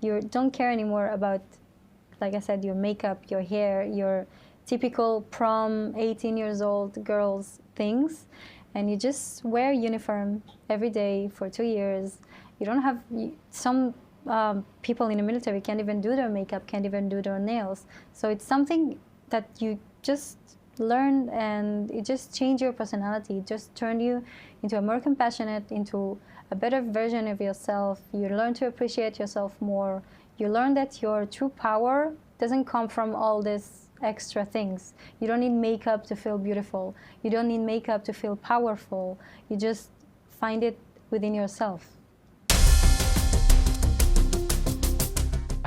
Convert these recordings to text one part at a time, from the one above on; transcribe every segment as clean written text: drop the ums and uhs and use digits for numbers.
You don't care anymore about, like I said, your makeup, your hair, your typical prom, 18 years old girls things. And you just wear a uniform every day for 2 years. You don't have, some people in the military can't even do their makeup, can't even do their nails. So it's something that you just learn, and it just changed your personality. It just turned you into a more compassionate, into a better version of yourself. You learn to appreciate yourself more. You learn that your true power doesn't come from all these extra things. You don't need makeup to feel beautiful. You don't need makeup to feel powerful. You just find it within yourself.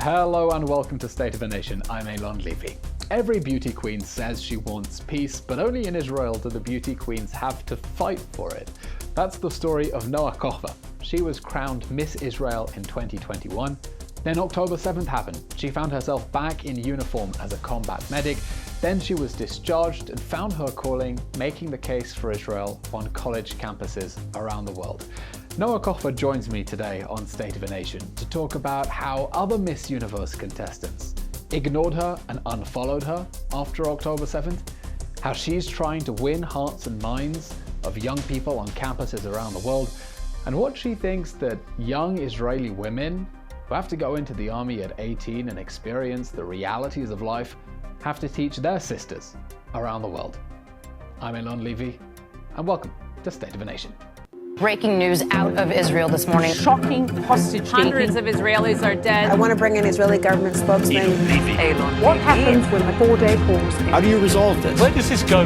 Hello and welcome to State of the Nation. I'm Eylon Levy. Every beauty queen says she wants peace, but only in Israel do the beauty queens have to fight for it. That's the story of Noa Cochva. She was crowned Miss Israel in 2021. Then October 7th happened. She found herself back in uniform as a combat medic. Then she was discharged and found her calling making the case for Israel on college campuses around the world. Noa Cochva joins me today on State of a Nation to talk about how other Miss Universe contestants ignored her and unfollowed her after October 7th, how she's trying to win hearts and minds of young people on campuses around the world, and what she thinks that young Israeli women who have to go into the army at 18 and experience the realities of life have to teach their sisters around the world. I'm Eylon Levy, and welcome to State of a Nation. Breaking news out of Israel this morning. Shocking hostage taking. Hundreds of Israelis are dead. I want to bring in Israeli government spokesman. Eylon. What happens when the 4-day pause? How do you resolve this? Where does this go?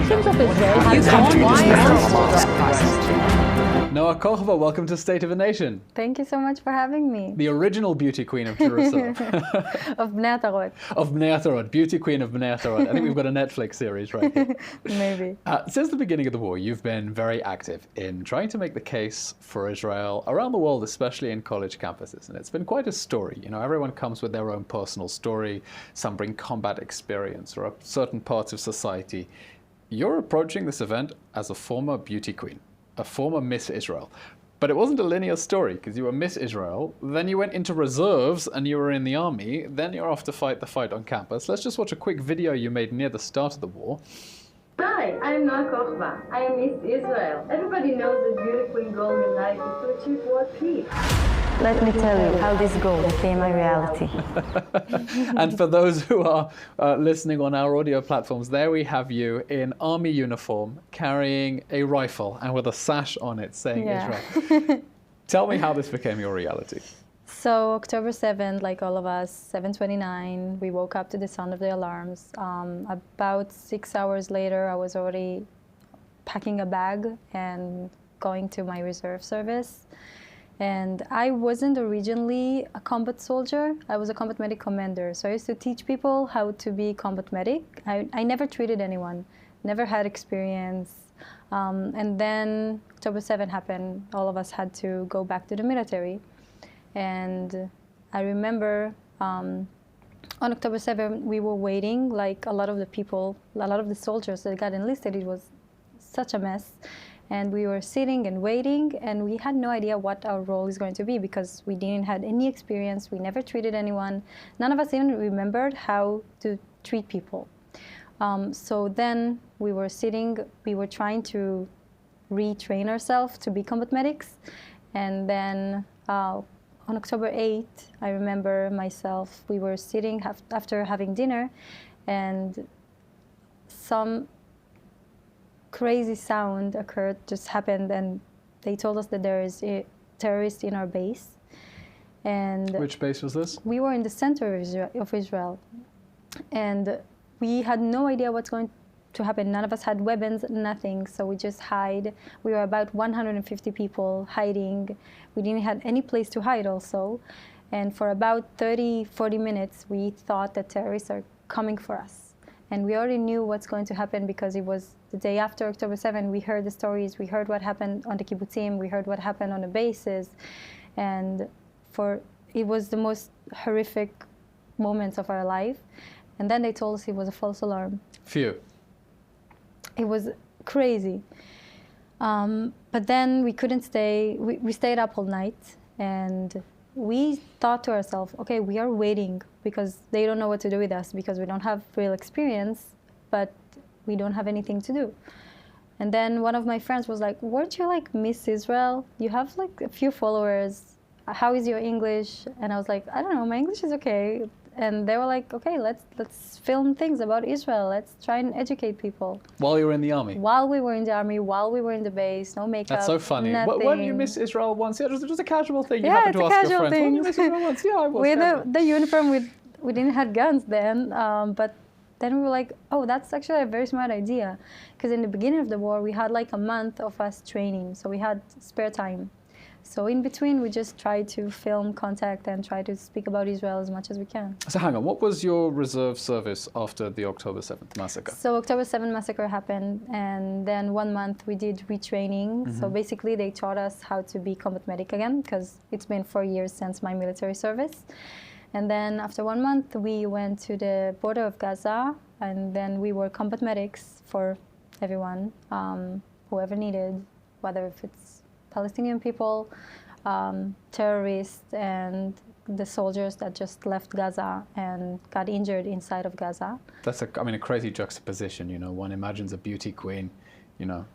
Noa Cochva, welcome to State of a Nation. Thank you so much for having me. The original beauty queen of Jerusalem. Of Bnei Atarot. Of Bnei Atarot, beauty queen of Bnei Atarot. I think we've got a Netflix series right here. Maybe. Since the beginning of the war, you've been very active in trying to make the case for Israel around the world, especially in college campuses. And it's been quite a story. You know, everyone comes with their own personal story. Some bring combat experience or certain parts of society. You're approaching this event as a former beauty queen, a former Miss Israel. But it wasn't a linear story, because you were Miss Israel, then you went into reserves and you were in the army, then you're off to fight the fight on campus. Let's just watch a quick video you made near the start of the war. Hi, I'm Noa Cochva. I am Miss Israel. Everybody knows that beautiful goal in life is to achieve world peace. Let me tell you how this goal became my reality. And for those who are listening on our audio platforms, there we have you in army uniform, carrying a rifle and with a sash on it saying Israel. Tell me how this became your reality. So October 7th, like all of us, 7:29, we woke up to the sound of the alarms. About 6 hours later, I was already packing a bag and going to my reserve service. And I wasn't originally a combat soldier. I was a combat medic commander. So I used to teach people how to be combat medic. I never treated anyone, never had experience. And then October 7th happened. All of us had to go back to the military. And I remember on October 7th, we were waiting, like a lot of the people, a lot of the soldiers that got enlisted. It was such a mess. And we were sitting and waiting, and we had no idea what our role is going to be because we didn't have any experience. We never treated anyone. None of us even remembered how to treat people. So then we were sitting, we were trying to retrain ourselves to be combat medics. And then on October 8th, I remember myself, we were sitting after having dinner, and some crazy sound just happened, and they told us that there is a terrorist in our base. And which base was this? We were in the center of Israel. And we had no idea what's going to happen. None of us had weapons, nothing. So we just hide. We were about 150 people hiding. We didn't have any place to hide also. And for about 30, 40 minutes, we thought that terrorists are coming for us. And we already knew what's going to happen because it was the day after October 7th. We heard the stories. We heard what happened on the kibbutzim. We heard what happened on the bases. And it was the most horrific moments of our life. And then they told us it was a false alarm. Phew. It was crazy. But then we couldn't stay. We stayed up all night. And we thought to ourselves, okay, we are waiting because they don't know what to do with us because we don't have real experience, but we don't have anything to do. And then one of my friends was like, weren't you like Miss Israel? You have like a few followers. How is your English? And I was like, I don't know, my English is okay. And they were like, okay, let's film things about Israel. Let's try and educate people. While you were in the army? While we were in the army, while we were in the base, no makeup. That's so funny. Nothing. Weren't you Miss Israel once? Yeah, it was just a casual thing. You Yeah, happened to it's a ask your casual friends. thing. Weren't you Miss Israel once? Yeah, I was. With the uniform, we didn't have guns then, but then we were like, oh, that's actually a very smart idea. Because in the beginning of the war, we had like a month of us training, so we had spare time. So in between, we just tried to film contact and try to speak about Israel as much as we can. So hang on, what was your reserve service after the October 7th massacre? So October 7th massacre happened, and then 1 month we did retraining. So basically, they taught us how to be combat medic again, because it's been 4 years since my military service. And then after 1 month, we went to the border of Gaza, and then we were combat medics for everyone, whoever needed, whether if it's Palestinian people, terrorists, and the soldiers that just left Gaza and got injured inside of Gaza. That's a crazy juxtaposition, you know. One imagines a beauty queen, you know,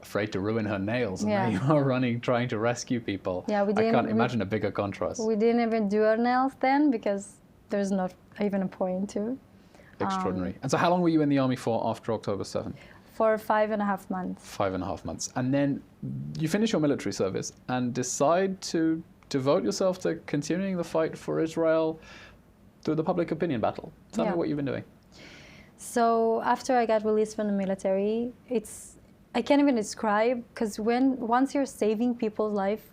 afraid to ruin her nails, and Yeah. there you are running, trying to rescue people. Yeah, I can't imagine a bigger contrast. We didn't even do our nails then because there's not even a point to. Extraordinary. And so how long were you in the army for after October 7th? For 5.5 months. 5.5 months. And then you finish your military service and decide to devote yourself to continuing the fight for Israel through the public opinion battle. Tell me Yeah. what you've been doing. So after I got released from the military, I can't even describe, because once you're saving people's life,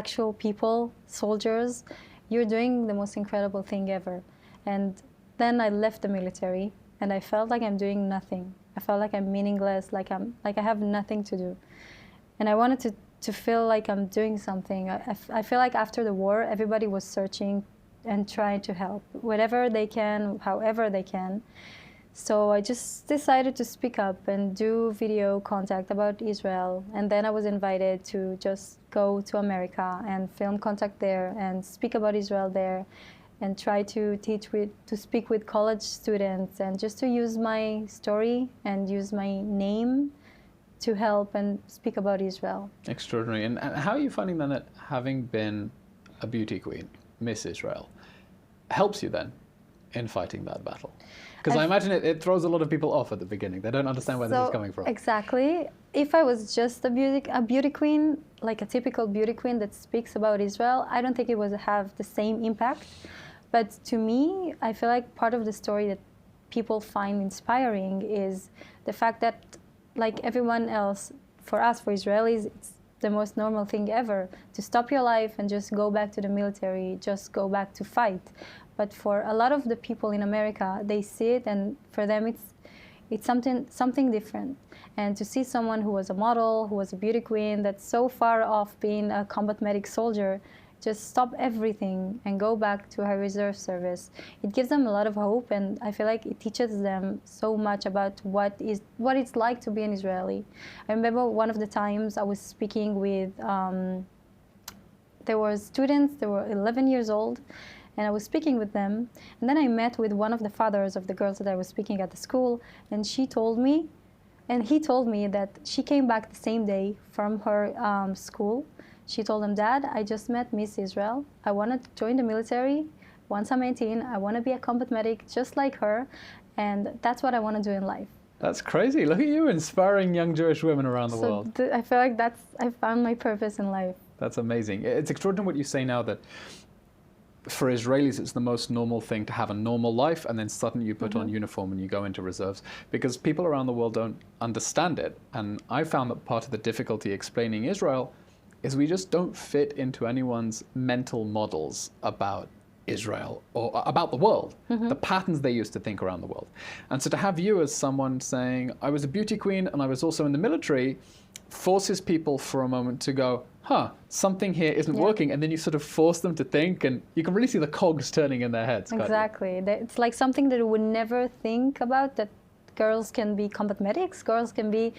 actual people, soldiers, you're doing the most incredible thing ever. And then I left the military and I felt like I'm doing nothing. I felt like I'm meaningless, like I have nothing to do. And I wanted to feel like I'm doing something. I feel like after the war, everybody was searching and trying to help, whatever they can, however they can. So I just decided to speak up and do video contact about Israel. And then I was invited to just go to America and film contact there and speak about Israel there and try to speak with college students and just to use my story and use my name to help and speak about Israel. Extraordinary. And how are you finding then that having been a beauty queen, Miss Israel, helps you then in fighting that battle? Because I imagine it throws a lot of people off at the beginning. They don't understand where this is coming from. Exactly. If I was just a beauty queen, like a typical beauty queen that speaks about Israel, I don't think it would have the same impact. But to me, I feel like part of the story that people find inspiring is the fact that, like everyone else, for us, for Israelis, it's the most normal thing ever to stop your life and just go back to the military, just go back to fight. But for a lot of the people in America, they see it, and for them it's something different. And to see someone who was a model, who was a beauty queen, that's so far off being a combat medic soldier, just stop everything and go back to her reserve service. It gives them a lot of hope, and I feel like it teaches them so much about what it's like to be an Israeli. I remember one of the times I was speaking with, there were students, they were 11 years old, and I was speaking with them. And then I met with one of the fathers of the girls that I was speaking at the school, and he told me that she came back the same day from her school. She told him, Dad, I just met Miss Israel. I want to join the military. Once I'm 18, I want to be a combat medic just like her, and that's what I want to do in life. That's crazy. Look at you inspiring young Jewish women around the world. I feel like I found my purpose in life. That's amazing. It's extraordinary what you say now, that for Israelis, it's the most normal thing to have a normal life, and then suddenly you put on uniform and you go into reserves, because people around the world don't understand it. And I found that part of the difficulty explaining Israel is we just don't fit into anyone's mental models about Israel or about the world, the patterns they used to think around the world. And so to have you as someone saying, I was a beauty queen and I was also in the military, forces people for a moment to go, something here isn't working. And then you sort of force them to think, and you can really see the cogs turning in their heads. Exactly. It's like something that you would never think about, that girls can be combat medics, girls can be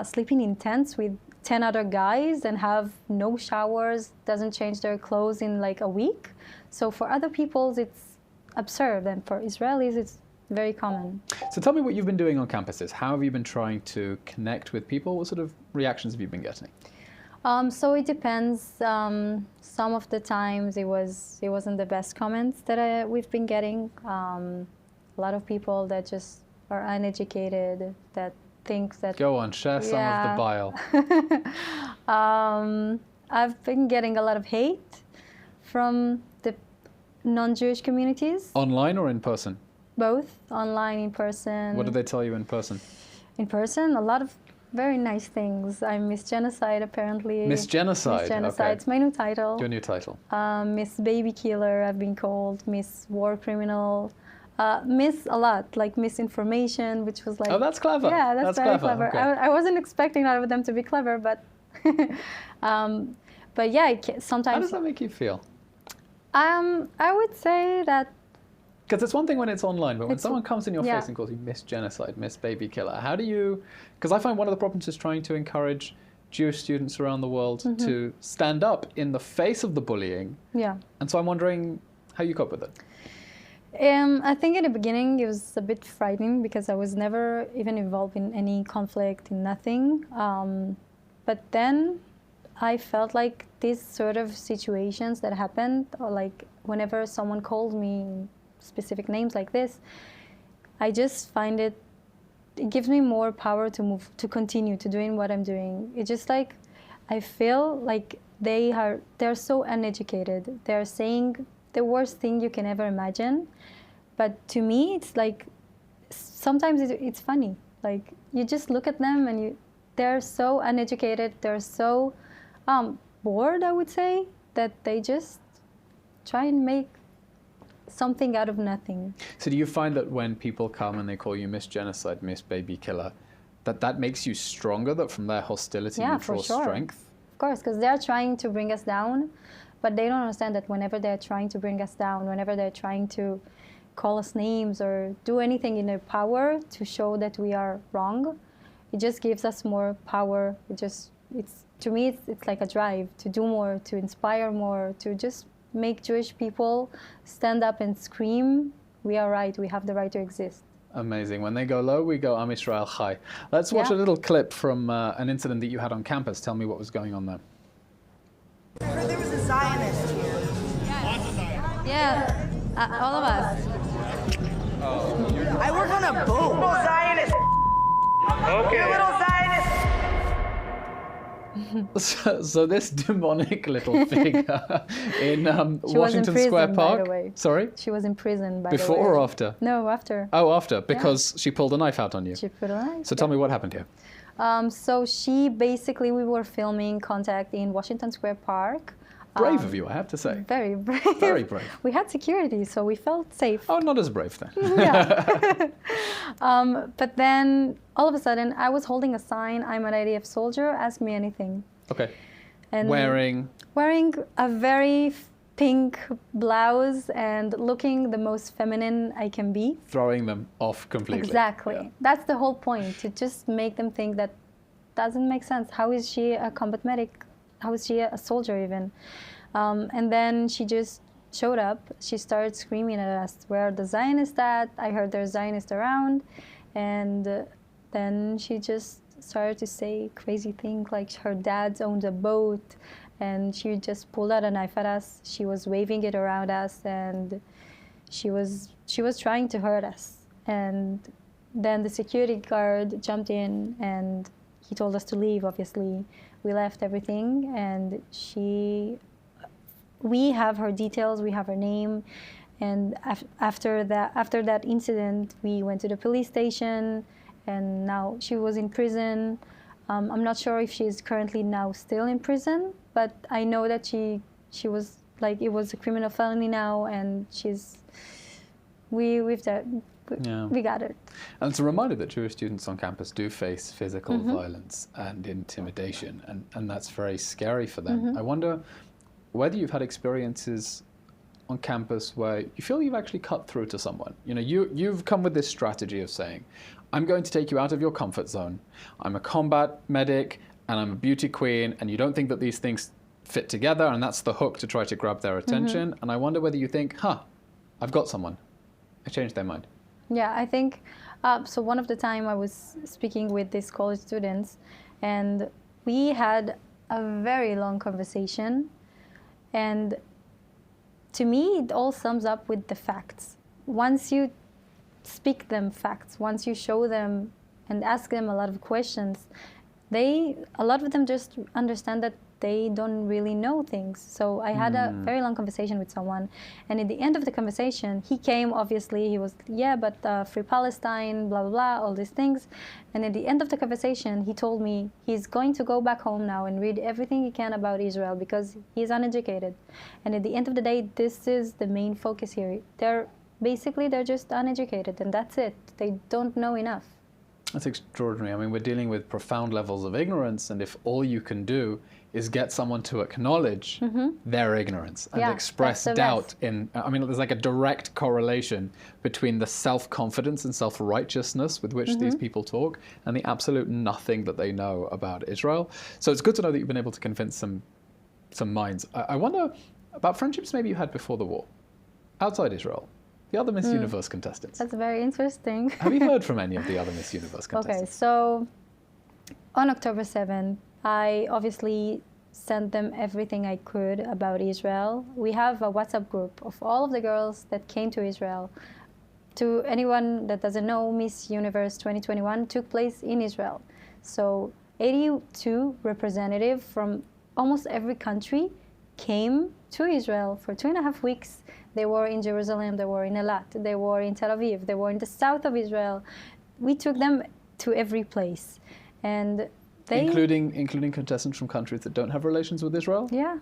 sleeping in tents with 10 other guys and have no showers, doesn't change their clothes in like a week. So for other people, it's absurd, and for Israelis, it's very common. So tell me what you've been doing on campuses. How have you been trying to connect with people? What sort of reactions have you been getting? So it depends. Some of the times it wasn't the best comments that we've been getting. A lot of people that just are uneducated, that think that... Go on, share some of the bile. I've been getting a lot of hate from the non-Jewish communities. Online or in person? Both, online, in person. What do they tell you in person? In person, a lot of very nice things. I'm Miss Genocide, apparently. Miss Genocide? Miss Genocide, okay. It's my new title. Your new title. Miss Baby Killer, I've been called. Miss War Criminal. Miss a lot, like misinformation, which was like... Oh, that's clever. Yeah, that's very clever. Okay. I wasn't expecting all of them to be clever, but... but yeah, sometimes... How does that make you feel? I would say that... Because it's one thing when it's online, but when someone comes in your face and calls you Miss Genocide, Miss Baby Killer, how do you... Because I find one of the problems is trying to encourage Jewish students around the world to stand up in the face of the bullying. Yeah. And so I'm wondering how you cope with it. I think in the beginning it was a bit frightening because I was never even involved in any conflict, in nothing. But then I felt like these sort of situations that happened, or like whenever someone called me specific names like this, I just find it gives me more power to continue to doing what I'm doing. It's just like, I feel like they're so uneducated. They're saying the worst thing you can ever imagine. But to me, it's like, sometimes it's funny. Like, you just look at them and they're so uneducated, they're so bored, I would say, that they just try and make something out of nothing. So do you find that when people come and they call you Miss Genocide, Miss Baby Killer, that makes you stronger, that from their hostility you draw strength? Of course, because they're trying to bring us down, but they don't understand that whenever they're trying to bring us down, whenever they're trying to call us names or do anything in their power to show that we are wrong, it just gives us more power. To me, it's like a drive to do more, to inspire more, to just make Jewish people stand up and scream, we are right, we have the right to exist. Amazing. When they go low, we go Am Yisrael Chai. Let's watch a little clip from an incident that you had on campus. Tell me what was going on there. I heard there was a Zionist here. Yeah, all of us. I work on a boat. Little Zionist. Okay. You're a little Zionist. So this demonic little figure in Washington prison, Square Park. by the way. Sorry? She was in prison, by the way. Before or after? No, after. Oh, after, because she pulled a knife out on you. She put a knife. So tell me what happened here. So we were filming Contact in Washington Square Park. Brave of you, I have to say. Very brave. Very brave. We had security, so we felt safe. Oh, not as brave then. Yeah. But then, all of a sudden, I was holding a sign, I'm an IDF soldier, ask me anything. Okay. And wearing a very pink blouse and looking the most feminine I can be. Throwing them off completely. Exactly. Yeah. That's the whole point, to just make them think that doesn't make sense. How is she a combat medic? How is she a soldier even? And then she just showed up. She started screaming at us, where are the Zionists at? I heard there's Zionists around. And then she just started to say crazy things, like her dad owns a boat, and she just pulled out a knife at us. She was waving it around us, and she was trying to hurt us. And then the security guard jumped in, and he told us to leave, obviously. We left everything, and we have her details, we have her name, and after that incident, we went to the police station, and now she was in prison. I'm not sure if she's currently now still in prison, but I know that she was, like, it was a criminal felony now, and we got it. And it's a reminder that Jewish students on campus do face physical violence and intimidation, and that's very scary for them. I wonder whether you've had experiences on campus where you feel you've actually cut through to someone. You know, you've come with this strategy of saying, I'm going to take you out of your comfort zone. I'm a combat medic, and I'm a beauty queen, and you don't think that these things fit together, and that's the hook to try to grab their attention. And I wonder whether you think, I've got someone. I changed their mind. Yeah, I think, so one of the time I was speaking with these college students, and we had a very long conversation, and to me, it all sums up with the facts. Once you speak them facts, once you show them and ask them a lot of questions, a lot of them just understand that they don't really know things. So I had a very long conversation with someone, and at the end of the conversation, he came, obviously, he was, free Palestine, blah, blah, blah, all these things. And at the end of the conversation, he told me he's going to go back home now and read everything he can about Israel because he's uneducated. And at the end of the day, this is the main focus here. They're just uneducated, and that's it. They don't know enough. That's extraordinary. I mean, we're dealing with profound levels of ignorance, and if all you can do is get someone to acknowledge their ignorance and express doubt there's like a direct correlation between the self-confidence and self-righteousness with which these people talk and the absolute nothing that they know about Israel. So it's good to know that you've been able to convince some minds. I wonder about friendships maybe you had before the war, outside Israel. The other Miss Universe contestants. That's very interesting. Have you heard from any of the other Miss Universe contestants? Okay, so on October 7th, I obviously sent them everything I could about Israel. We have a WhatsApp group of all of the girls that came to Israel. To anyone that doesn't know, Miss Universe 2021 took place in Israel. So 82 representatives from almost every country came to Israel for 2.5 weeks. They were in Jerusalem, they were in Eilat, they were in Tel Aviv, they were in the south of Israel. We took them to every place. And they... Including contestants from countries that don't have relations with Israel? Yeah.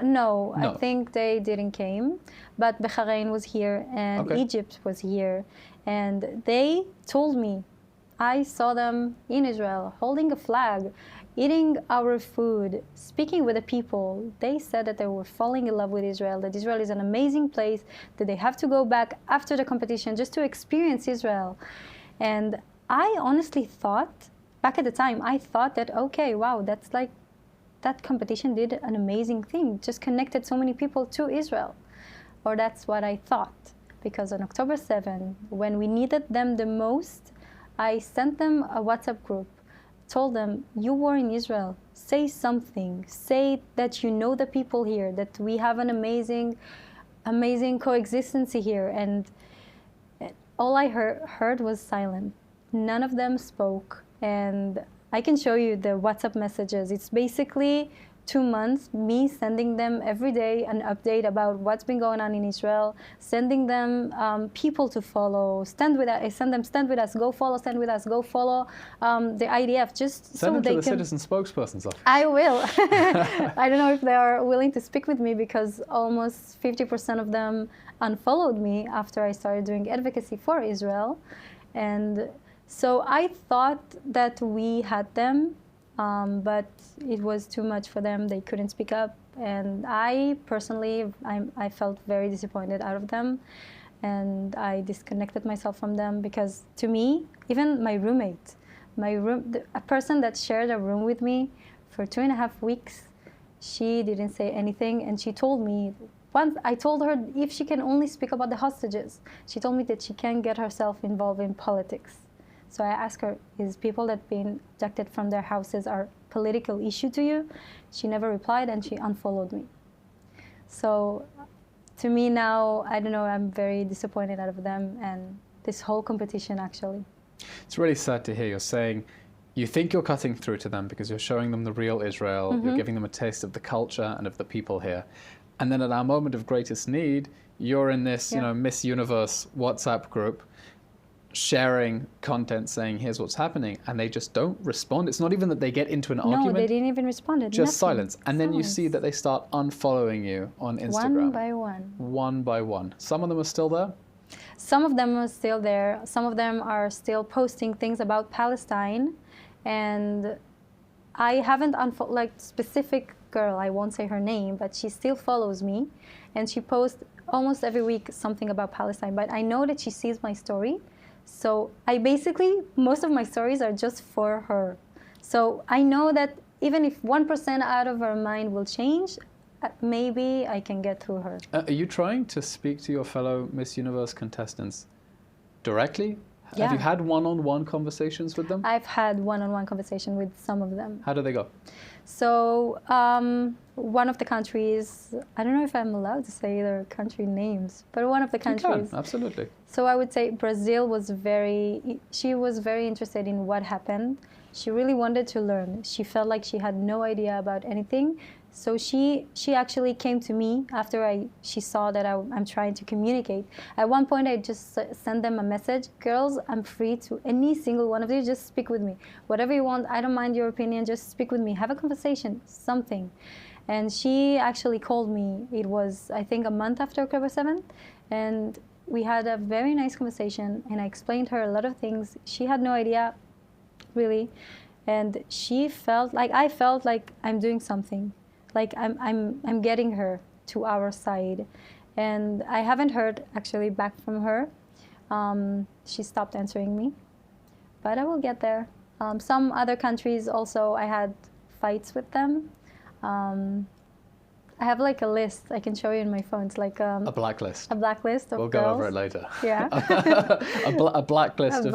No, I think they didn't came. But Bahrain was here, and Egypt was here. And they told me, I saw them in Israel holding a flag, eating our food, speaking with the people. They said that they were falling in love with Israel, that Israel is an amazing place, that they have to go back after the competition just to experience Israel. And I honestly thought, back at the time, I thought that, okay, wow, that's like, that competition did an amazing thing, just connected so many people to Israel. Or that's what I thought. Because on October 7th, when we needed them the most, I sent them a WhatsApp group, told them, you were in Israel, say something, say that you know the people here, that we have an amazing coexistence here. And all I heard was silent. None of them spoke. And I can show you the WhatsApp messages. It's basically 2 months, me sending them every day an update about what's been going on in Israel, sending them people to follow, stand with us. I send them, stand with us, go follow, stand with us, go follow the IDF, just send so them they to the can... citizen spokesperson's office. I will. I don't know if they are willing to speak with me because almost 50% of them unfollowed me after I started doing advocacy for Israel. And so I thought that we had them, but it was too much for them. They couldn't speak up. And I personally, I felt very disappointed out of them. And I disconnected myself from them because to me, even my roommate, a person that shared a room with me for 2.5 weeks, she didn't say anything. And she told me, once I told her if she can only speak about the hostages, she told me that she can't get herself involved in politics. So I asked her, is people that been abducted from their houses are political issue to you? She never replied and she unfollowed me. So to me now, I don't know, I'm very disappointed out of them and this whole competition actually. It's really sad to hear you're saying you think you're cutting through to them because you're showing them the real Israel, you're giving them a taste of the culture and of the people here. And then at our moment of greatest need, you're in this, Miss Universe WhatsApp group, sharing content saying, here's what's happening, and they just don't respond. It's not even that they get into an argument. No, they didn't even respond. Just nothing. silence. And then you see that they start unfollowing you on Instagram. One by one. One by one. Some of them are still there? Some of them are still there. Some of them are still posting things about Palestine. And I haven't unfollowed, like, specific girl, I won't say her name, but she still follows me. And she posts almost every week something about Palestine. But I know that she sees my story. So I basically, most of my stories are just for her. So I know that even if 1% out of her mind will change, maybe I can get through her. Are you trying to speak to your fellow Miss Universe contestants directly? Yeah. Have you had one-on-one conversations with them? I've had one-on-one conversation with some of them. How do they go? So one of the countries, I don't know if I'm allowed to say their country names, but one of the countries. You can, absolutely. So I would say Brazil was she was very interested in what happened. She really wanted to learn. She felt like she had no idea about anything. So she actually came to me after she saw that I'm trying to communicate. At one point, I just sent them a message. Girls, I'm free to any single one of you. Just speak with me. Whatever you want, I don't mind your opinion. Just speak with me. Have a conversation, something. And she actually called me. It was, I think, a month after October 7th. And we had a very nice conversation. And I explained her a lot of things. She had no idea, really. And she felt like, I felt like I'm doing something. Like I'm getting her to our side, and I haven't heard actually back from her. She stopped answering me, but I will get there. Some other countries also, I had fights with them. I have like a list I can show you in my phone. It's like a blacklist. A blacklist of We'll girls. go over it later. Yeah. a blacklist of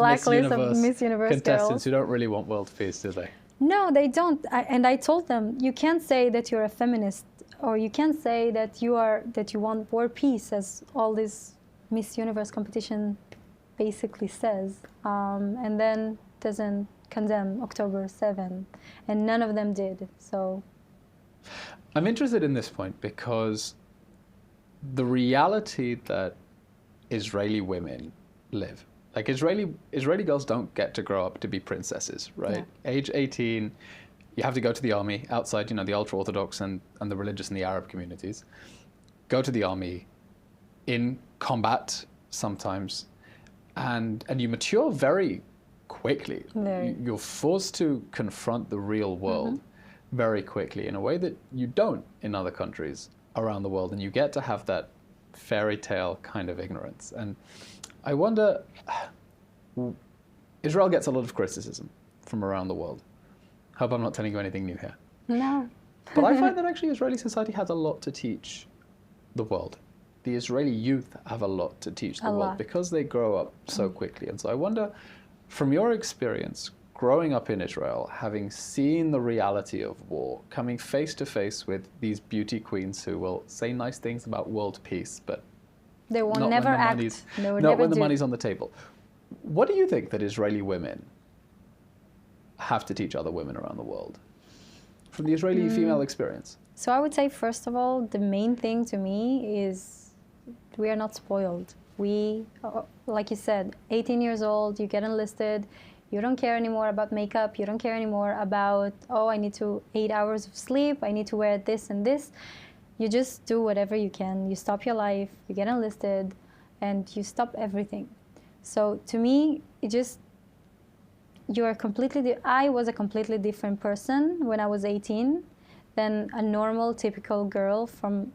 Miss Universe contestants girls who don't really want world peace, do they? No, they don't. And I told them, you can't say that you're a feminist, or you can't say that you want world peace, as all this Miss Universe competition basically says, and then doesn't condemn October 7th, and none of them did. So I'm interested in this point because the reality that Israeli women live. Like Israeli girls don't get to grow up to be princesses, right? Yeah. Age 18, you have to go to the army outside, the ultra-Orthodox and the religious and the Arab communities. Go to the army in combat sometimes, and you mature very quickly. You're forced to confront the real world very quickly in a way that you don't in other countries around the world, and you get to have that fairy tale kind of ignorance. And I wonder, Israel gets a lot of criticism from around the world. Hope I'm not telling you anything new here. No. But I find that actually Israeli society has a lot to teach the world. The Israeli youth have a lot to teach the world because they grow up so quickly. And so I wonder, from your experience growing up in Israel, having seen the reality of war, coming face to face with these beauty queens who will say nice things about world peace, but they will never act. Not when the money's on the table. What do you think that Israeli women have to teach other women around the world from the Israeli female experience? So I would say, first of all, the main thing to me is we are not spoiled. We, like you said, 18 years old, you get enlisted, you don't care anymore about makeup, you don't care anymore about, I need 8 hours of sleep, I need to wear this and this. You just do whatever you can. You stop your life, you get enlisted, and you stop everything. So to me, I was a completely different person when I was 18 than a normal, typical girl from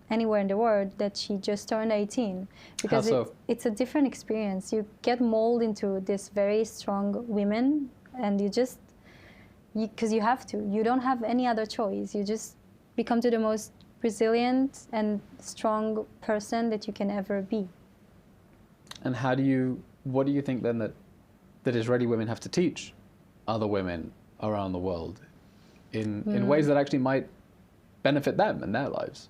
anywhere in the world that she just turned 18. Because it's a different experience. You get molded into this very strong women, and because you have to. You don't have any other choice. You just become the most resilient and strong person that you can ever be. And what do you think then that Israeli women have to teach other women around the world in ways that actually might benefit them and their lives?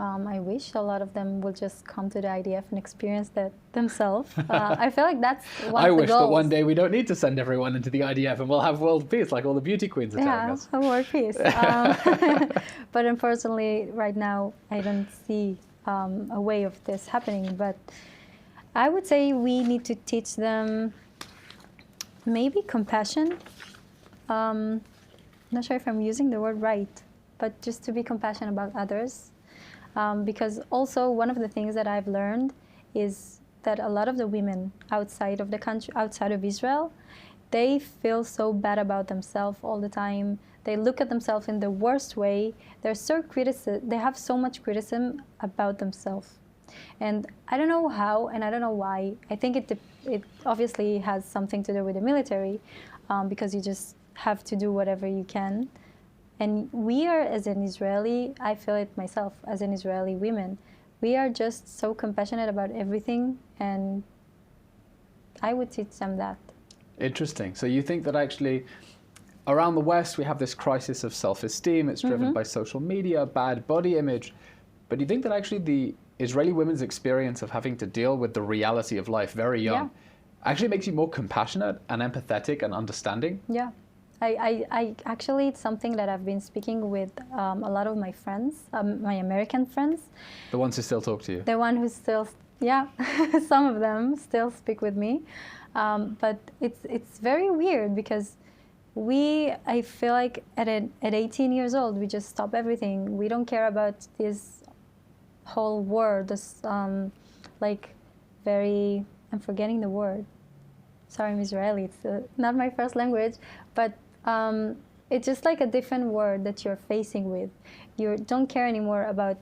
I wish a lot of them would just come to the IDF and experience that themselves. I feel like that's one of the goals. I wish that one day we don't need to send everyone into the IDF and we'll have world peace like all the beauty queens are telling us. Yeah, world peace. But unfortunately, right now, I don't see a way of this happening. But I would say we need to teach them maybe compassion. I'm not sure if I'm using the word right, but just to be compassionate about others. Because also one of the things that I've learned is that a lot of the women outside of the country, outside of Israel, they feel so bad about themselves all the time. They look at themselves in the worst way. They have so much criticism about themselves. And I don't know how, and I don't know why. I think it obviously has something to do with the military, because you just have to do whatever you can. And we are, as an Israeli, I feel it myself, as an Israeli women, we are just so compassionate about everything, and I would teach them that. Interesting. So you think that actually around the West we have this crisis of self-esteem, it's driven by social media, bad body image, but do you think that actually the Israeli women's experience of having to deal with the reality of life very young actually makes you more compassionate and empathetic and understanding? Yeah. I actually, it's something that I've been speaking with a lot of my friends, my American friends. The ones who still talk to you? The one who still, some of them still speak with me. But it's very weird because I feel like at 18 years old, we just stop everything. We don't care about this whole world, this I'm forgetting the word. Sorry, I'm Israeli, it's not my first language, but it's just like a different word that you're facing with. You don't care anymore about,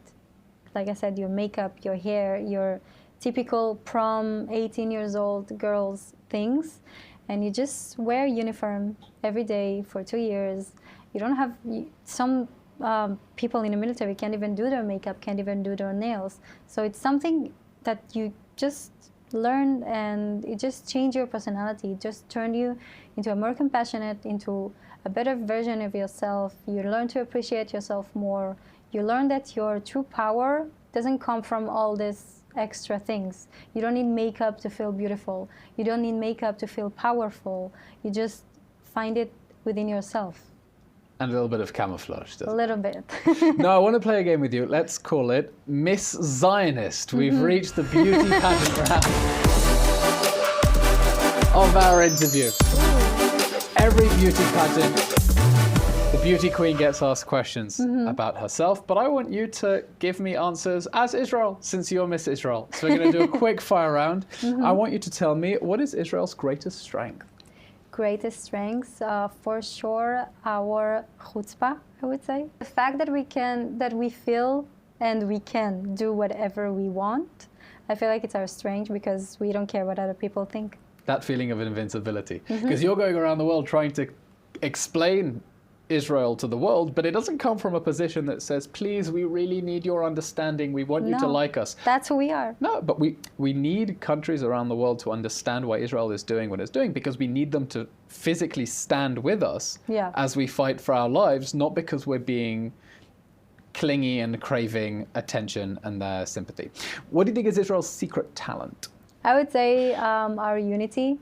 like I said, your makeup, your hair, your typical prom, 18 years old girls things, and you just wear uniform every day for 2 years. You don't have, some people in the military can't even do their makeup, can't even do their nails. So it's something that you just learn, and it just change your personality. It just turn you into a more compassionate, into a better version of yourself. You learn to appreciate yourself more. You learn that your true power doesn't come from all these extra things. You don't need makeup to feel beautiful. You don't need makeup to feel powerful. You just find it within yourself. And a little bit of camouflage. A little bit. No, I want to play a game with you. Let's call it Miss Zionist. We've reached the beauty pageant round of our interview. Every beauty pageant, the beauty queen gets asked questions about herself, but I want you to give me answers as Israel, since you're Miss Israel. So we're going to do a quick fire round. I want you to tell me, what is Israel's greatest strength? Greatest strengths, for sure, our chutzpah, I would say. The fact that we feel and we can do whatever we want, I feel like it's our strength because we don't care what other people think. That feeling of invincibility. Because you're going around the world trying to explain Israel to the world, but it doesn't come from a position that says, please, we really need your understanding, we want you to like us. That's who we are. No, but we need countries around the world to understand why Israel is doing what it's doing, because we need them to physically stand with us as we fight for our lives, not because we're being clingy and craving attention and their sympathy. What do you think is Israel's secret talent? I would say our unity.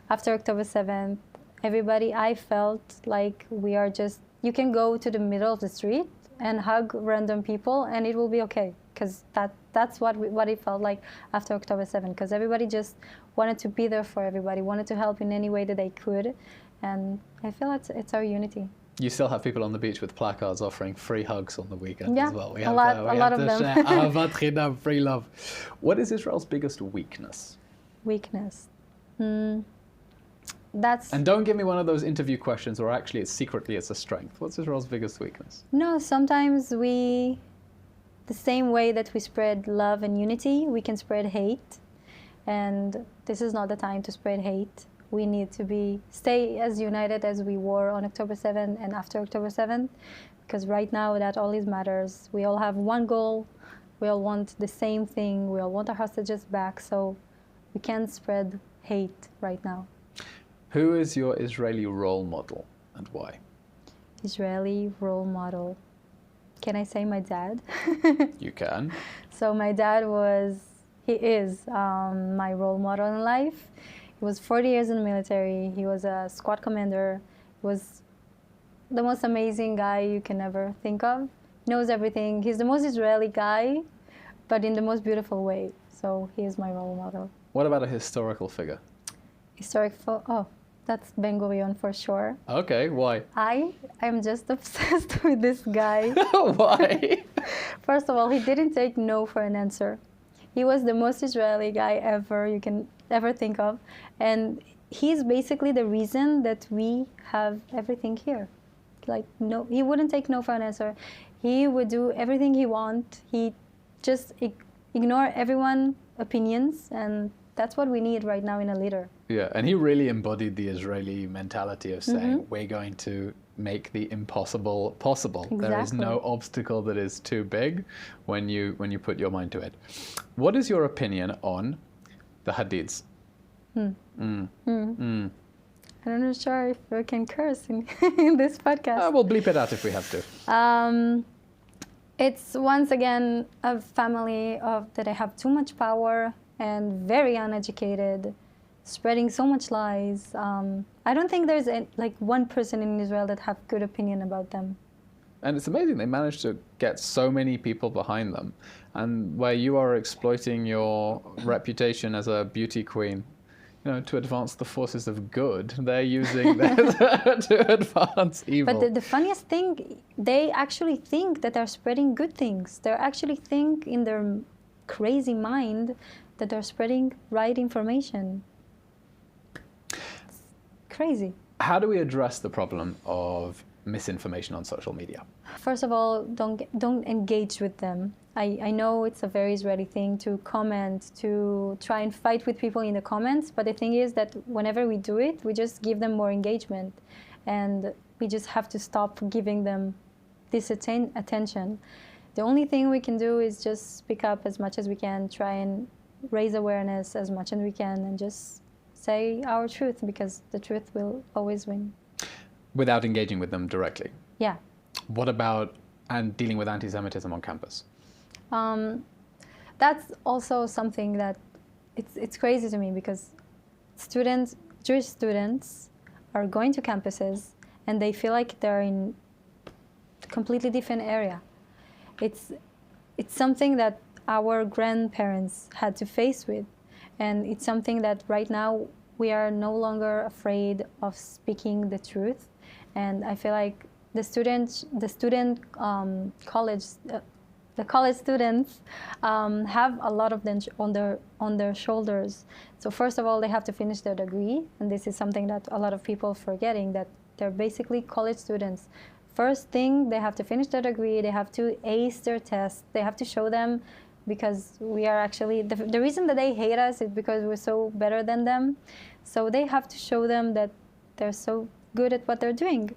After October 7th, everybody, I felt like we are just, you can go to the middle of the street and hug random people and it will be okay. Because that's what it felt like after October 7th. Because everybody just wanted to be there for everybody, wanted to help in any way that they could. And I feel it's our unity. You still have people on the beach with placards offering free hugs on the weekend as well. We a lot of them. Ahavat chinam, free love. What is Israel's biggest weakness? Weakness. And don't give me one of those interview questions where actually it's a strength. What's Israel's biggest weakness? No, sometimes the same way that we spread love and unity, we can spread hate. And this is not the time to spread hate. We need to stay as united as we were on October 7th and after October 7th, because right now that always matters. We all have one goal. We all want the same thing. We all want our hostages back. So we can't spread hate right now. Who is your Israeli role model and why? Israeli role model. Can I say my dad? You can. So my dad he is my role model in life. He was 40 years in the military. He was a squad commander. He was the most amazing guy you can ever think of. He knows everything. He's the most Israeli guy, but in the most beautiful way. So he is my role model. What about a historical figure? That's Ben Gurion for sure. Okay, why? I'm just obsessed with this guy. Why? First of all, he didn't take no for an answer. He was the most Israeli guy you can ever think of. And he's basically the reason that we have everything here. No, he wouldn't take no for an answer. He would do everything he want. He just ignore everyone's opinions, and that's what we need right now in a leader. Yeah, and he really embodied the Israeli mentality of saying, we're going to make the impossible possible. Exactly. There is no obstacle that is too big when you put your mind to it. What is your opinion on the Hadids? I'm not sure if we can curse in this podcast. We'll bleep it out if we have to. It's once again a family that have too much power and very uneducated, spreading so much lies. I don't think there's one person in Israel that have good opinion about them. And it's amazing they managed to get so many people behind them. And where you are exploiting your reputation as a beauty queen, to advance the forces of good, they're using that to advance evil. But the funniest thing, they actually think that they're spreading good things. They actually think in their crazy mind that they're spreading right information. It's crazy. How do we address the problem of misinformation on social media? First of all, don't engage with them. I know it's a very Israeli thing to comment, to try and fight with people in the comments, but the thing is that whenever we do it, we just give them more engagement, and we just have to stop giving them this attention. The only thing we can do is just speak up as much as we can, try and raise awareness as much as we can, and just say our truth, because the truth will always win. Without engaging with them directly? Yeah. What about dealing with anti-Semitism on campus? That's also something that it's crazy to me, because Jewish students are going to campuses and they feel like they're in a completely different area. It's something that our grandparents had to face with, and it's something that right now we are no longer afraid of speaking the truth. And I feel like the college students have a lot of them on their shoulders. So first of all, they have to finish their degree, and this is something that a lot of people are forgetting, that they're basically college students. First thing, they have to finish their degree, they have to ace their tests, they have to show them, because we are actually, the reason that they hate us is because we're so better than them. So they have to show them that they're so good at what they're doing,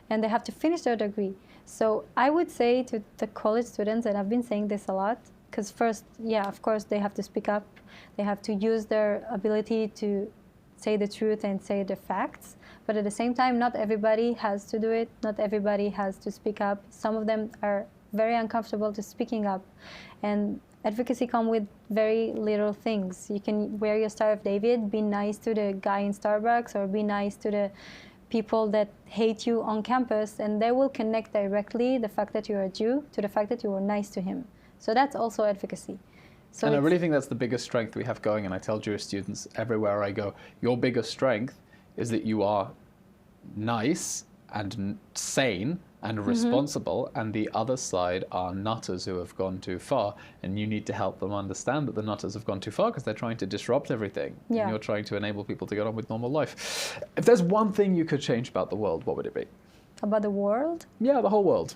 and they have to finish their degree. So I would say to the college students, and I've been saying this a lot, because first, yeah, of course, they have to speak up. They have to use their ability to say the truth and say the facts. But at the same time, not everybody has to do it. Not everybody has to speak up. Some of them are very uncomfortable to speaking up. And advocacy comes with very little things. You can wear your Star of David, be nice to the guy in Starbucks, or be nice to the people that hate you on campus, and they will connect directly the fact that you're a Jew to the fact that you were nice to him. So that's also advocacy. So and I really think that's the biggest strength we have going, and I tell Jewish students everywhere I go, your biggest strength is that you are nice and sane and responsible, and the other side are nutters who have gone too far, and you need to help them understand that the nutters have gone too far because they're trying to disrupt everything. Yeah. And you're trying to enable people to get on with normal life. If there's one thing you could change about the world, what would it be? about the world, Yeah, the whole world.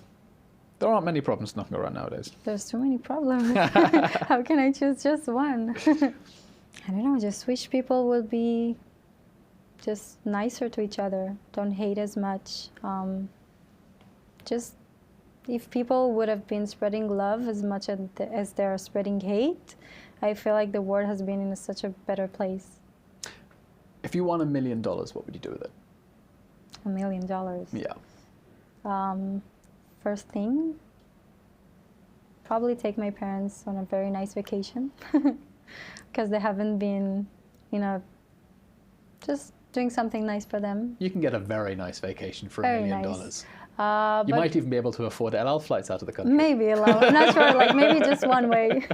There aren't many problems knocking around nowadays. there's too many problems. How can I choose just one? I don't know, just wish people would be just nicer to each other, don't hate as much. Just if people would have been spreading love as much as they're spreading hate, I feel like the world has been in such a better place. If you won $1 million, what would you do with it? $1 million. Yeah. First thing, probably take my parents on a very nice vacation, because they haven't been, just doing something nice for them. You can get a very nice vacation for $1 Very million. nice. You But might even be able to afford El Al flights out of the country. maybe a lot. I'm not sure, like maybe just one way.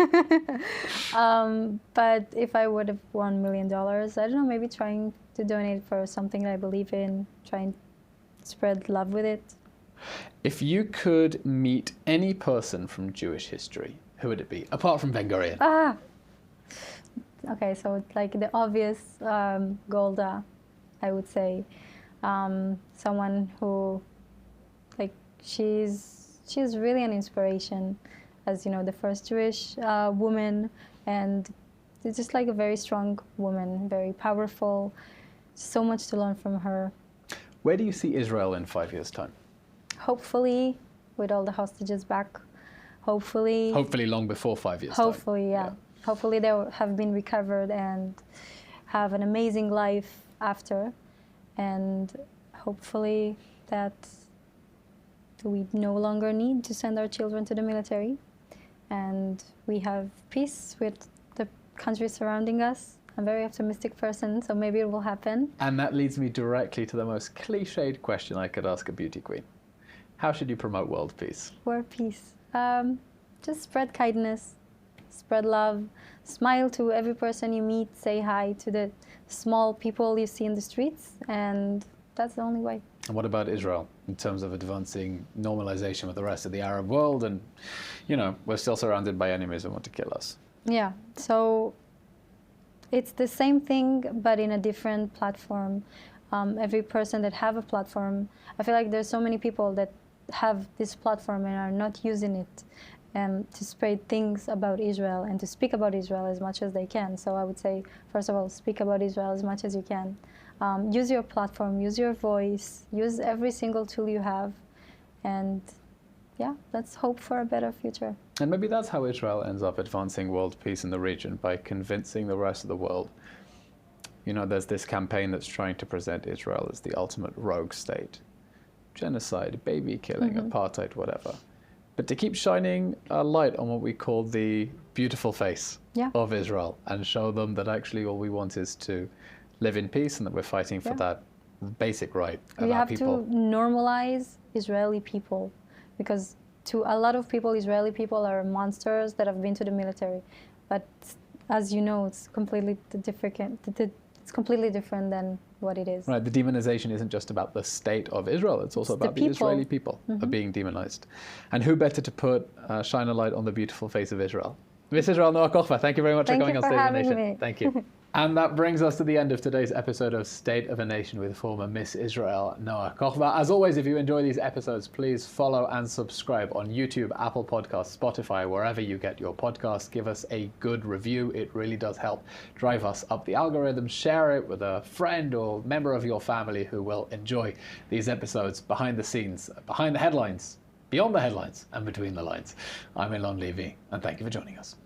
But if I would have won $1 million, I don't know, maybe trying to donate for something that I believe in, try and spread love with it. If you could meet any person from Jewish history, who would it be? Apart from Ben Gurion. Okay, so like the obvious Golda, I would say. Someone who, like, she's really an inspiration as, the first Jewish woman, and She's just like a very strong woman, very powerful. So much to learn from her. Where do you see Israel in 5 years' time? Hopefully, with all the hostages back. Hopefully long before 5 years' time. Hopefully, yeah. Hopefully they will have been recovered and have an amazing life after. And hopefully that we no longer need to send our children to the military. And we have peace with the countries surrounding us. I'm a very optimistic person, so maybe it will happen. And that leads me directly to the most cliched question I could ask a beauty queen. How should you promote world peace? World peace. Just spread kindness, spread love, smile to every person you meet, say hi to the small people you see in the streets, and that's the only way. And what about Israel in terms of advancing normalization with the rest of the Arab world? And, you know, we're still surrounded by enemies who want to kill us. Yeah, so it's the same thing, but in a different platform. Every person that have a platform, I feel like there's so many people that have this platform and are not using it to spread things about Israel and to speak about Israel as much as they can. So I would say, first of all, speak about Israel as much as you can. Use your platform, use your voice, use every single tool you have, and yeah, let's hope for a better future. And maybe that's how Israel ends up advancing world peace in the region, by convincing the rest of the world. You know, there's this campaign that's trying to present Israel as the ultimate rogue state. Genocide, baby killing, apartheid, whatever. But to keep shining a light on what we call the beautiful face of Israel, and show them that actually all we want is to live in peace, and that we're fighting for that basic right of our people. We have to normalize Israeli people, because to a lot of people, Israeli people are monsters that have been to the military. But as you know, it's completely different. It's completely different than what it is. Right, the demonization isn't just about the state of Israel, it's also about the Israeli people are being demonized. And who better to shine a light on the beautiful face of Israel? Miss Israel Noa Cochva, thank you very much for coming on State of a Nation. Me. Thank you. And that brings us to the end of today's episode of State of a Nation with former Miss Israel Noa Cochva. As always, if you enjoy these episodes, please follow and subscribe on YouTube, Apple Podcasts, Spotify, wherever you get your podcasts. Give us a good review. It really does help drive us up the algorithm. Share it with a friend or member of your family who will enjoy these episodes behind the scenes, behind the headlines, beyond the headlines, and between the lines. I'm Eylon Levy, and thank you for joining us.